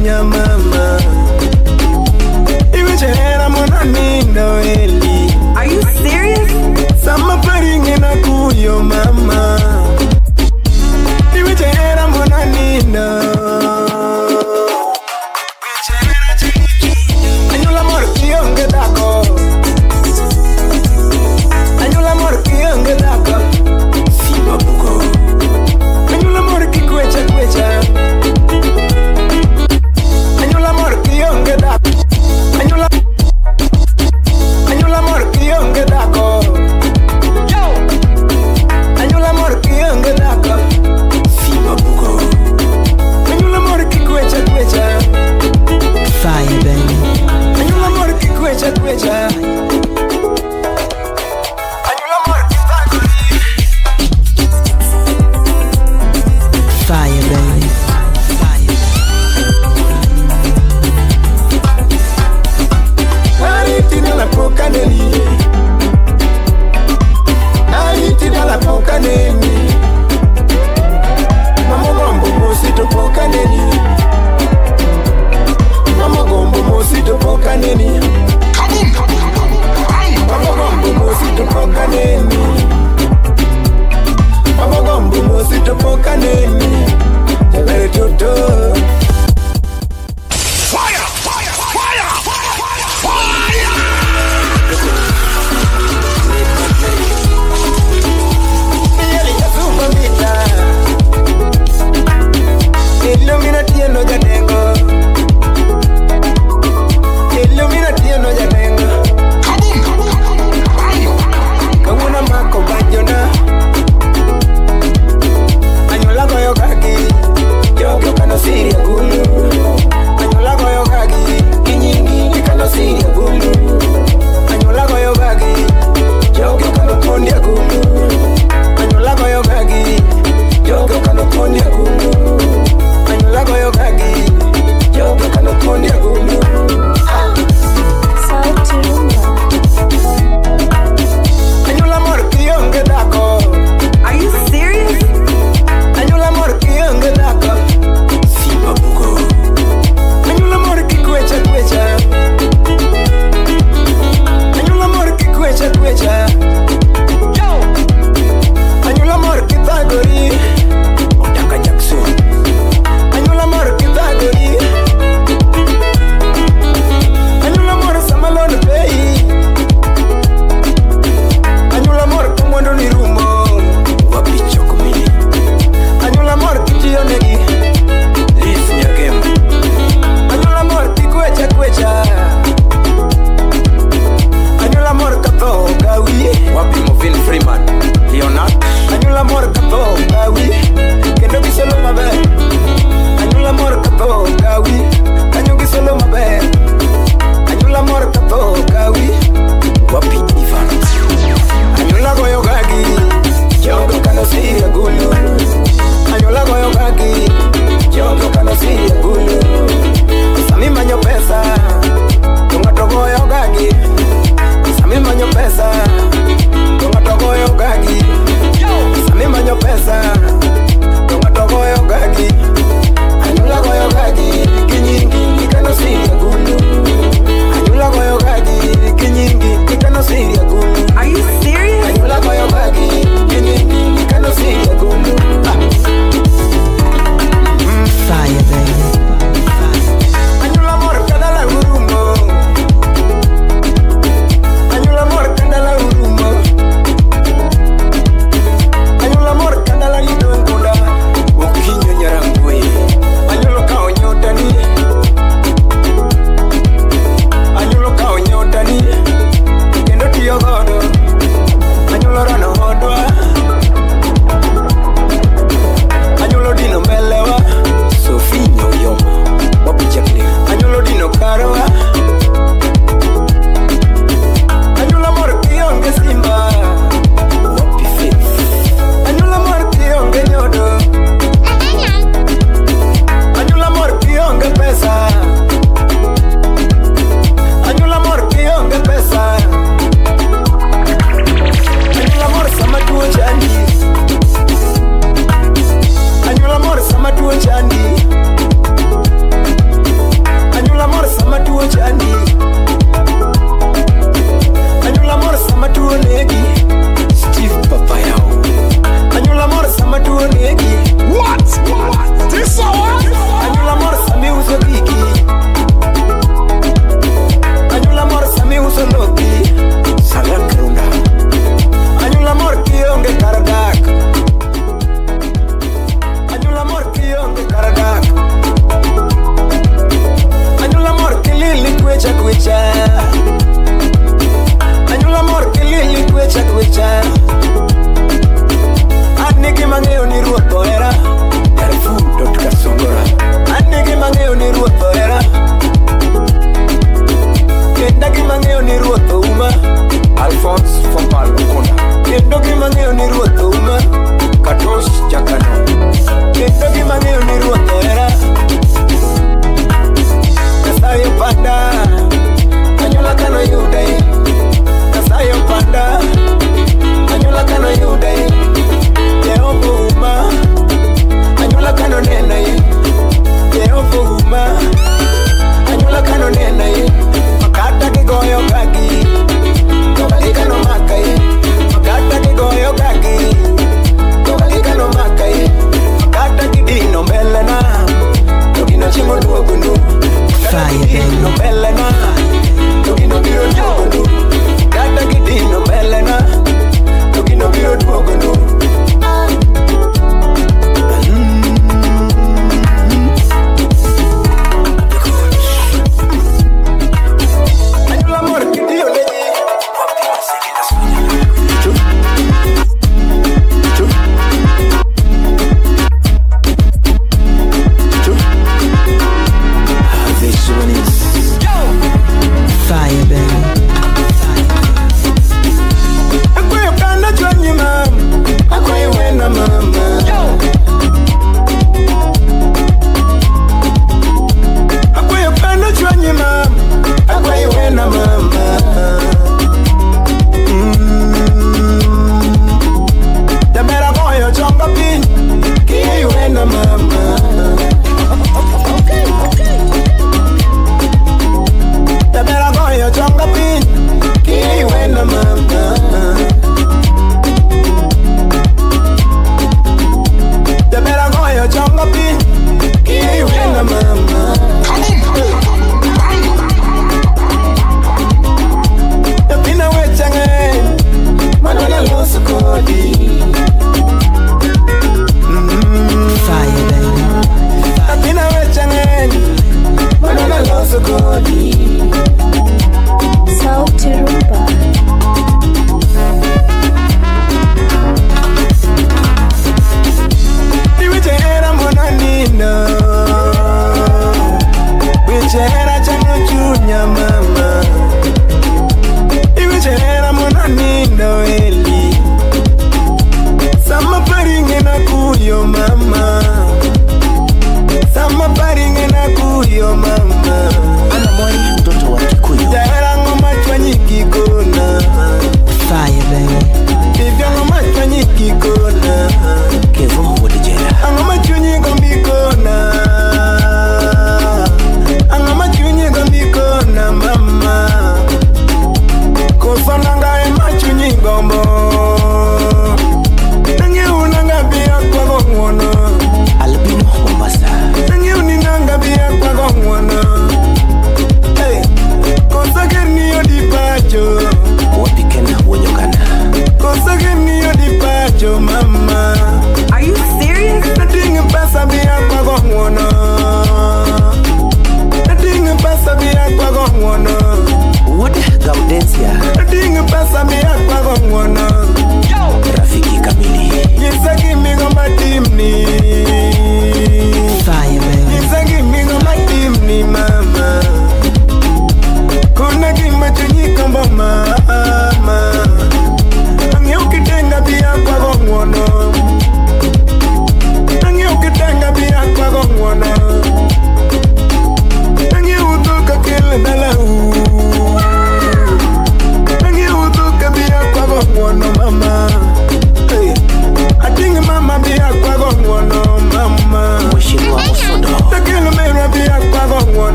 chunya mama. Iwechera mwana nindo eli. Are you serious? Sama paringe na kuyo mama. Iwechera mwana nindo. Anyula mor kionge dako. Anyula mor kionge dako. Simba buko. Anyula mor kikwecha kwecha. Anyula mor kionge dako. Anyula mor kionge dako. Yo. Anyula mor kionge dako. Simba buko. Anyula mor kikwecha kwecha. Fire, baby. Anyula mor kikwecha kwecha. Anyula mor kitaguri. Fire, baby. gidino belena, tugino biro duogo. Kata gidino belena, tugino biro duogo.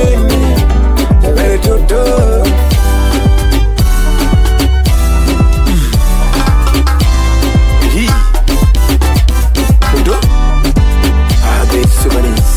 neni Ebere toto Hi Toto Abe Sumanis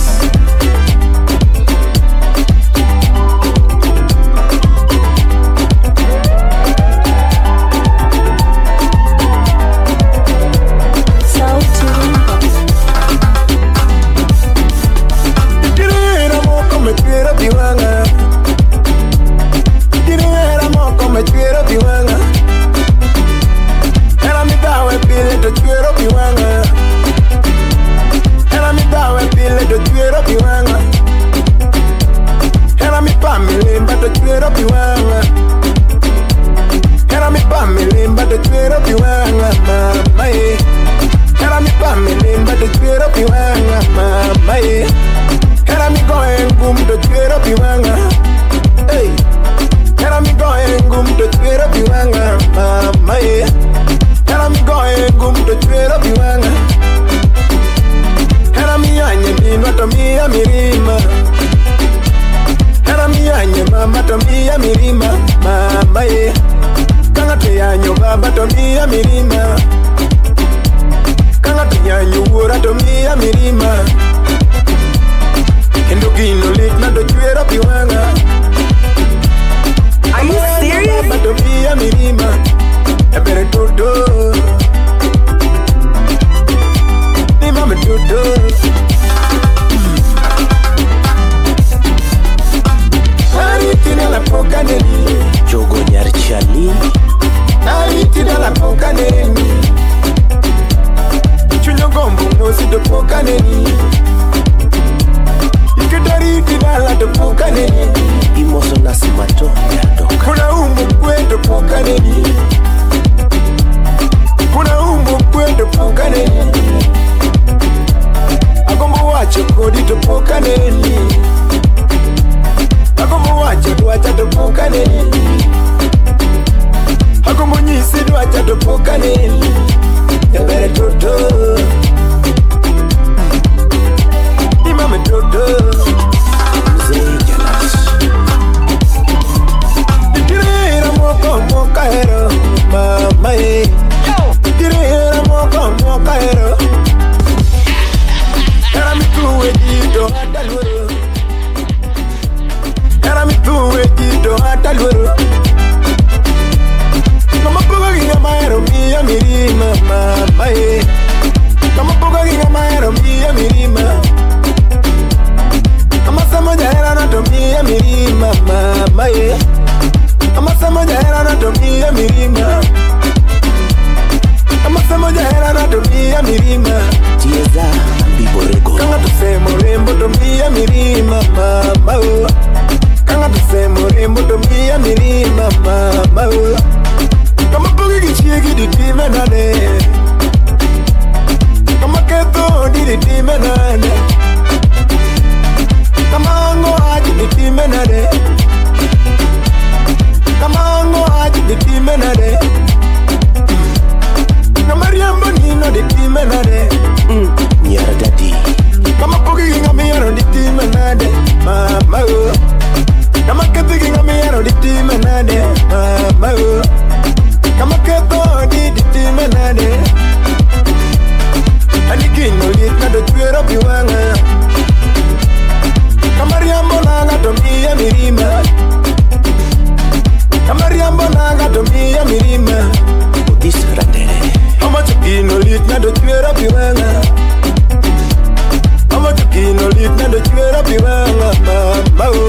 Mama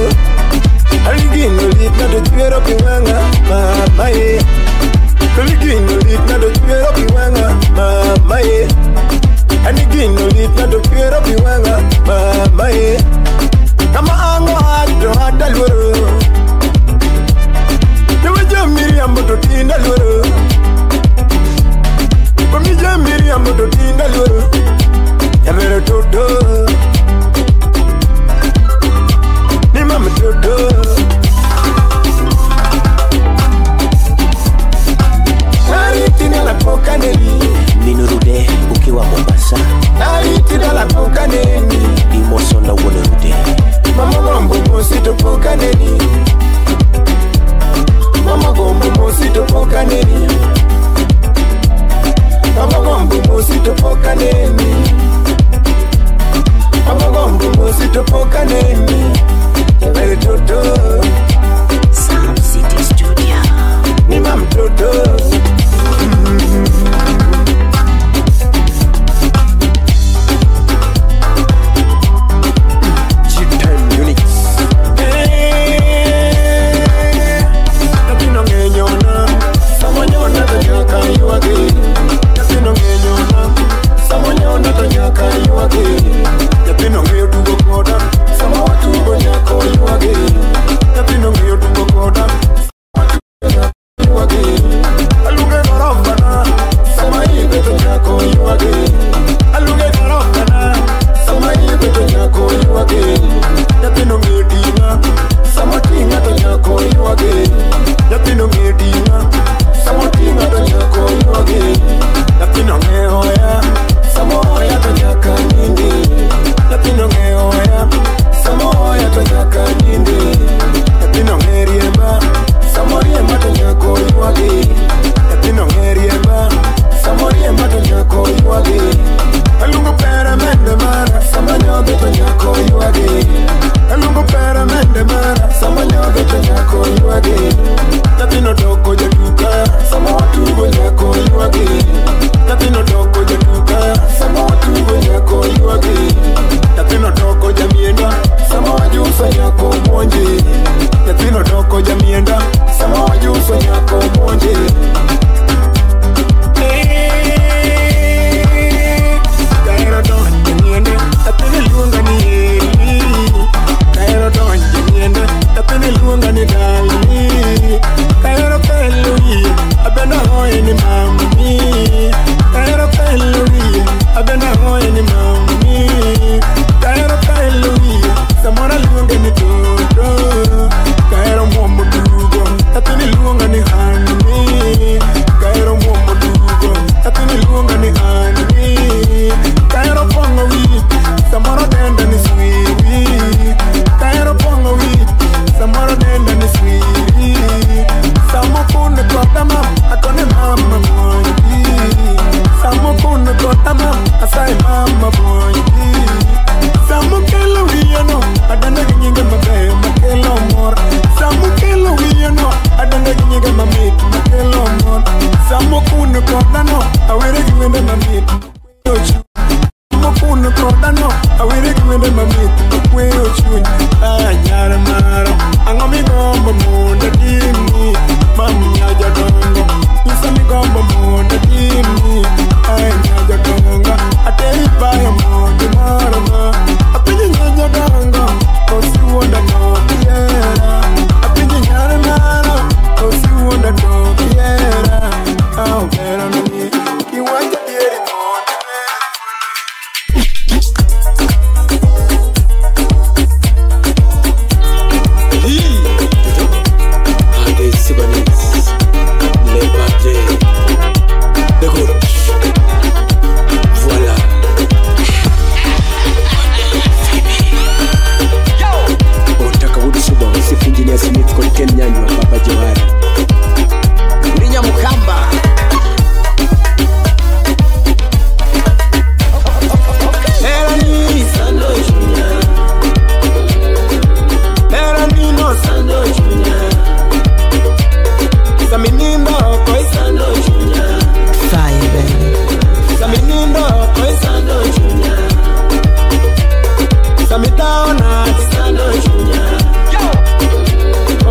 monje Yatino doko jamienda Sama wajuso nyako monje Kairo don jamienda Tapene luonga ni Eli Kairo don jamienda Tapene luonga ni Dali Kairo pelui Abena hoye ni mami Kairo pelui Abena hoye ni mami Kairo pelui Samora luonga ni Dodo Kairo momo dugo Tapene luonga ni Hani Kairo momo dugo Tapene luonga ni Hani Kairo pongo wi Samora denda ni sweetie Kairo pongo wi Samora denda ni sweetie Samo kune kota mam Akone mama moji Samo kune kota mam Asai mama moji Samo kelo wiyano Adanda ginyinga mabe Makelo mor Samo kelo wiyano Adanda ginyinga mamit Makelo mor Samo kune kota no Awere giwende mamit Samo kune kota no Awere giwende mamit Makweo chuny Anyara maro Angomi gombo munda dini Mami nyaja dongo Nisa mi gombo munda dini Ay nyaja dongo Ateri baya mundi marama Apinyi nyaja dongo Kosi wonda no kiera Apinyi nyara nara Kosi wonda no kiera Au vera nani Kiwanja dieri mundi les papiers, les gauches, voilà. Otaka wudu suba wasifu Engineer Smith kwa Ken Nyanyo wa Baba Johari Urinya Mukamba Era ni Sando Junior Era ni no Sando Junior Saminindo koi Sando Junior Fire baby. Saminindo koi Sando Junior Samitaona Sando Junior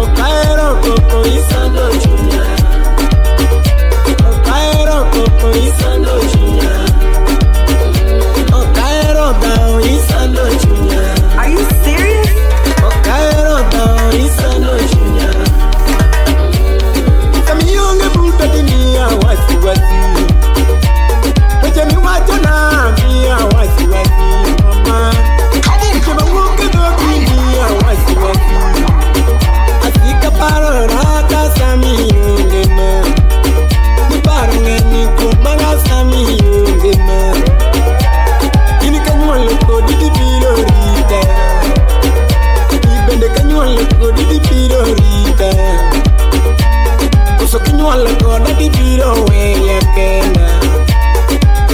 Okaero koi Sando Junior Okaero koi Sando Junior Okaero koi Sando Junior. Are you serious? Okaero koi Sando Junior. Samiyonge buta dunia wasi wasi Weche mi wacho na mia wasi wasi mama Weche manguke do dunia wasi wasi Asika paro raka samiyonge ma Ni paro ngeni kumanga samiyonge ma Ini kanyuole ko didi piro rita Ibende kanyuole ko didi piro rita So kinyuole koda di biro weya kenda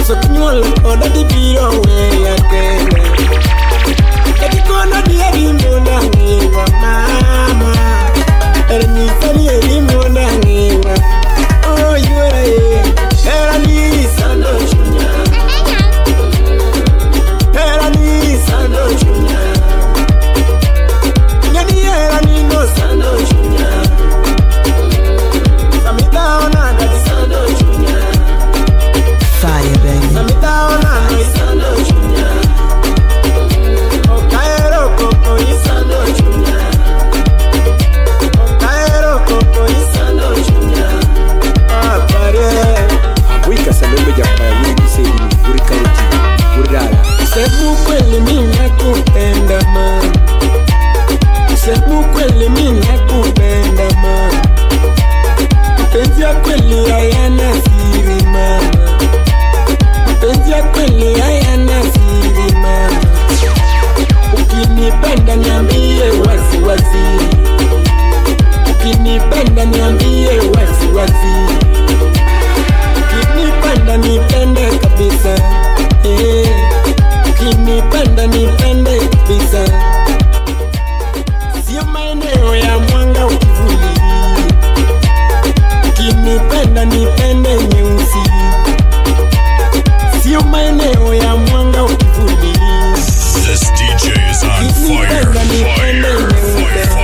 So kinyuole koda di biro weya kenda Kati kono di erimbo na ngiwa mama Erni sari erimbo na ngiwa Oh yura ye Era ni Sando Junior Era ni Sando Junior Nyani era ni no Sando Junior Samitaona Sando Junior Fire baby. Samitaona Sando Junior Okaero koi Sando Junior Okaero koi Sando Junior Apare Abuika salombe japa wiki sedi Uri kauti Urala Sebu kweli mina kupenda ma Sebu kweli mina kupenda ma Mapenzi ya kweli hayana siri mama Mapenzi ya kweli hayana siri mama Ukinipenda niambie wazi wazi Ukinipenda niambie wazi wazi Ukinipenda nipende kabisa Ukinipenda nipende kabisa Sio maeneo ya mwanga ukivuli Ukinipenda nipende nyeusi Sio maeneo ya mwanga ukivuli This DJ is on fire, fire, fire.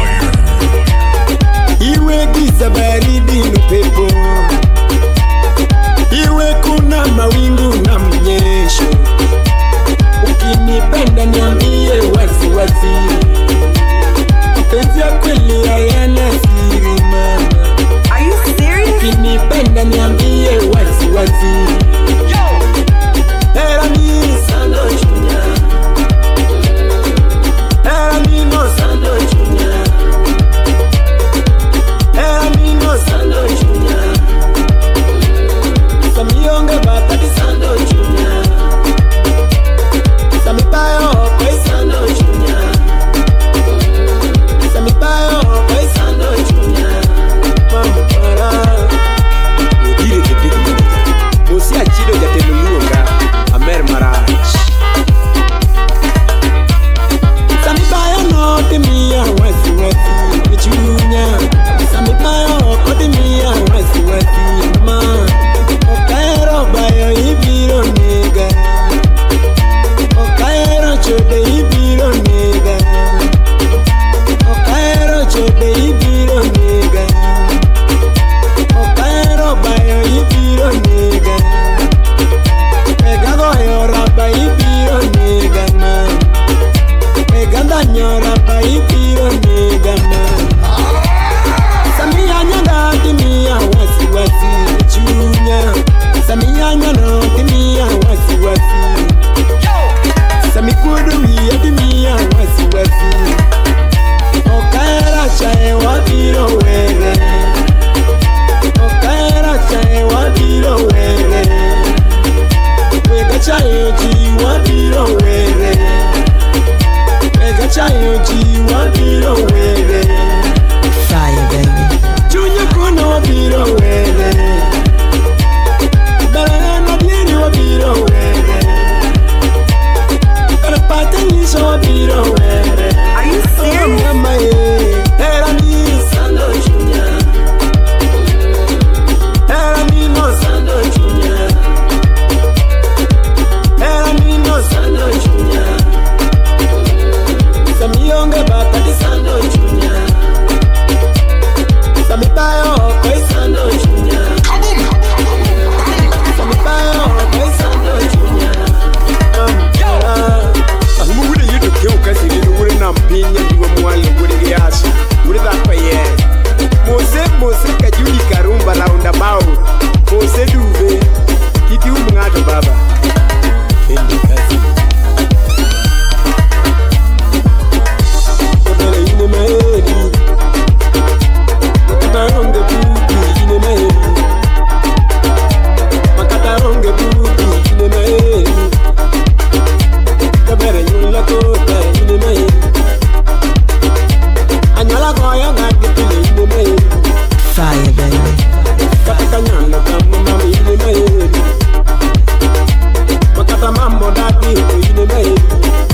Fire, baby.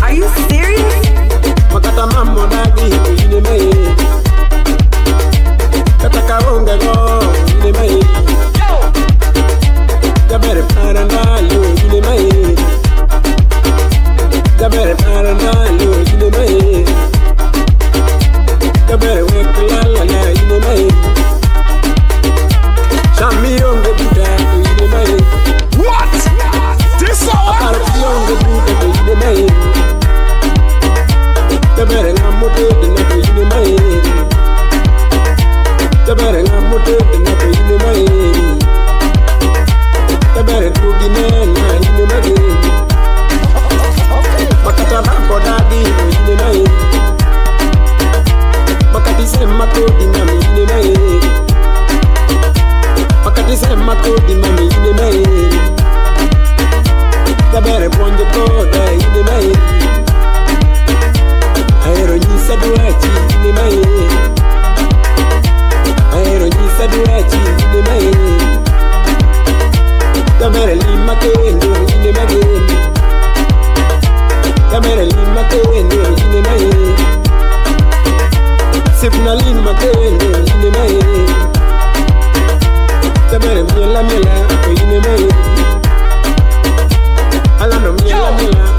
Are you serious? Miela, miela, miela, miela,